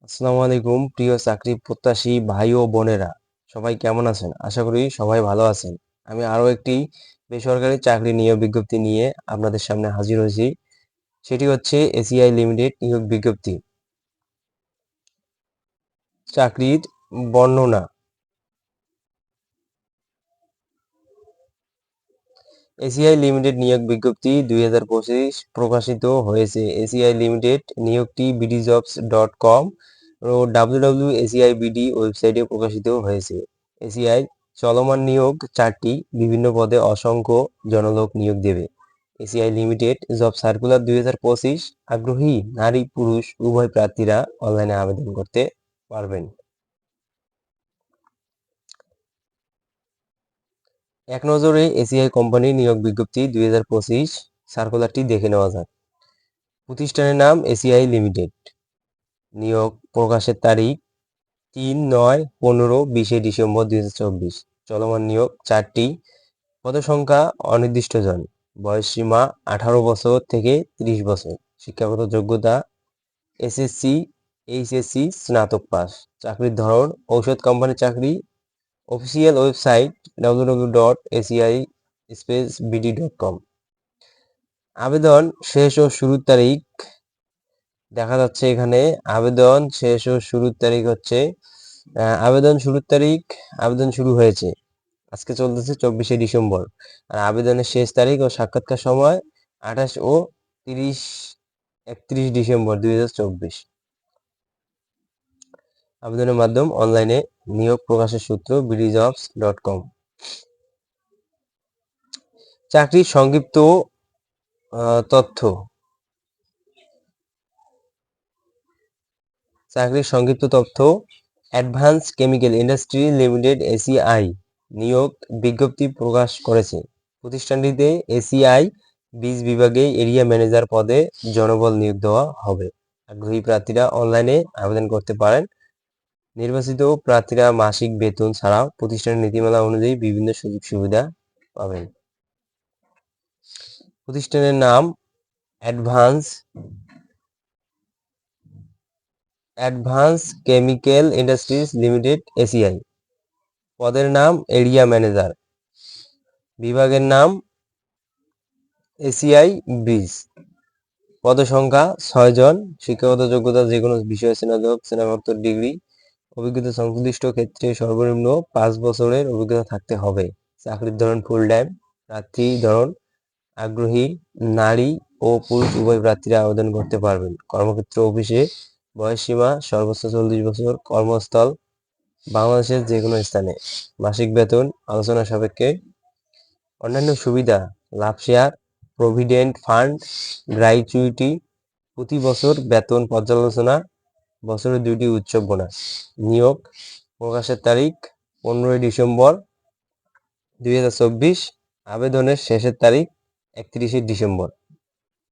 আসসালামু আলাইকুম প্রিয় চাকরি প্রত্যাশী ভাই ও বোনেরা, সবাই কেমন আছেন? আশা করি সবাই ভালো আছেন। আমি আরো একটি বেসরকারি চাকরি নিয়োগ বিজ্ঞপ্তি নিয়ে আপনাদের সামনে হাজির হয়েছি। সেটি হচ্ছে এসিআই লিমিটেড নিয়োগ বিজ্ঞপ্তি। চাকরির বর্ণনা। এসিআই লিমিটেড নিয়োগ বিজ্ঞপ্তি 2025 প্রকাশিত হয়েছে। এসিআই লিমিটেড নিয়োগটি bdjobs.com ও www.acibd ওয়েবসাইটে প্রকাশিত হয়েছে। এসিআই চলমান নিয়োগ 4টি, বিভিন্ন পদে অসংখ্য জনলোক নিয়োগ দেবে। ACI limited job circular 2025। আগ্রহী নারী পুরুষ উভয় প্রার্থীরা অনলাইনে আবেদন করতে পারবেন। এক নজরে এসিআই কোম্পানির নিয়োগ বিজ্ঞপ্তি 2025 সার্কুলারটি দেখে নেওয়া যাক। প্রতিষ্ঠানের নাম এসিআই লিমিটেড। নিয়োগ প্রকাশের তারিখ 3/9/15 ডিসেম্বর 2024। চলমান নিয়োগ 4টি, পদসংখ্যা অনির্দিষ্ট জন, বয়সসীমা 18 বছর থেকে 30 বছর, শিক্ষাগত যোগ্যতা এসএসসি এইচএসসি স্নাতক পাস। চাকরির ধরন ঔষধ কোম্পানির চাকরি। Official website www.aci-bd.com। আবেদন শেষ ও শুরুর তারিখ দেখা যাচ্ছে এখানে। আবেদন শেষ ও শুরুর তারিখ হচ্ছে আবেদন শুরু হয়েছে আজকে, চলতেছে 24শে ডিসেম্বর। আর আবেদনের শেষ তারিখ ও সাক্ষাৎকার সময় 28 ও 31 ডিসেম্বর 2024। আবেদনের মাধ্যম অনলাইনে। নিয়োগ প্রকাশের সূত্র bdjobs.com। চাকরির সংক্ষিপ্ত তথ্য। Advance chemical industry limited ACI নিয়োগ বিজ্ঞপ্তি প্রকাশ করেছে। প্রতিষ্ঠানটিতে এসিআই বীজ বিভাগে এরিয়া ম্যানেজার পদে জনবল নিয়োগ দেওয়া হবে। আগ্রহী প্রার্থীরা অনলাইনে আবেদন করতে পারেন। নির্বাচিত প্রার্থীরা মাসিক বেতন ছাড়াও প্রতিষ্ঠানের নীতিমালা অনুযায়ী বিভিন্ন সুযোগ সুবিধা পাবেন। প্রতিষ্ঠানের নাম advance chemical industries limited ACI. পদের নাম এরিয়া ম্যানেজার। বিভাগের নাম এসিআই বীজ। পদসংখ্যা 6 জন। শিক্ষাগত যোগ্যতা যে কোনো বিষয়ে স্নাতক ডিগ্রি। অভিজ্ঞতা সংশ্লিষ্ট ক্ষেত্রে সর্বনিম্ন 5 বছরের অভিজ্ঞতা থাকতে হবে। চাকরির ধরন ফুল টাইম। প্রার্থী ধরন আগ্রহী নারী ও পুরুষ উভয় প্রার্থীরা আবেদন করতে পারবেন। কর্মক্ষেত্র অফিসে। বয়সসীমা সর্বোচ্চ 40 বছর। কর্মস্থল বাংলাদেশের যে কোনো স্থানে। মাসিক বেতন আলোচনা সাপেক্ষে। অন্যান্য সুবিধা লাভ শেয়ার, প্রভিডেন্ট ফান্ড, গ্র্যাচুইটি, প্রতি বছর বেতন পর্যালোচনা, বছরে 2টি উৎসব বোনাস। নিয়োগ প্রকাশের তারিখ 15 ডিসেম্বর 2024। আবেদনের শেষের তারিখ 31 ডিসেম্বর।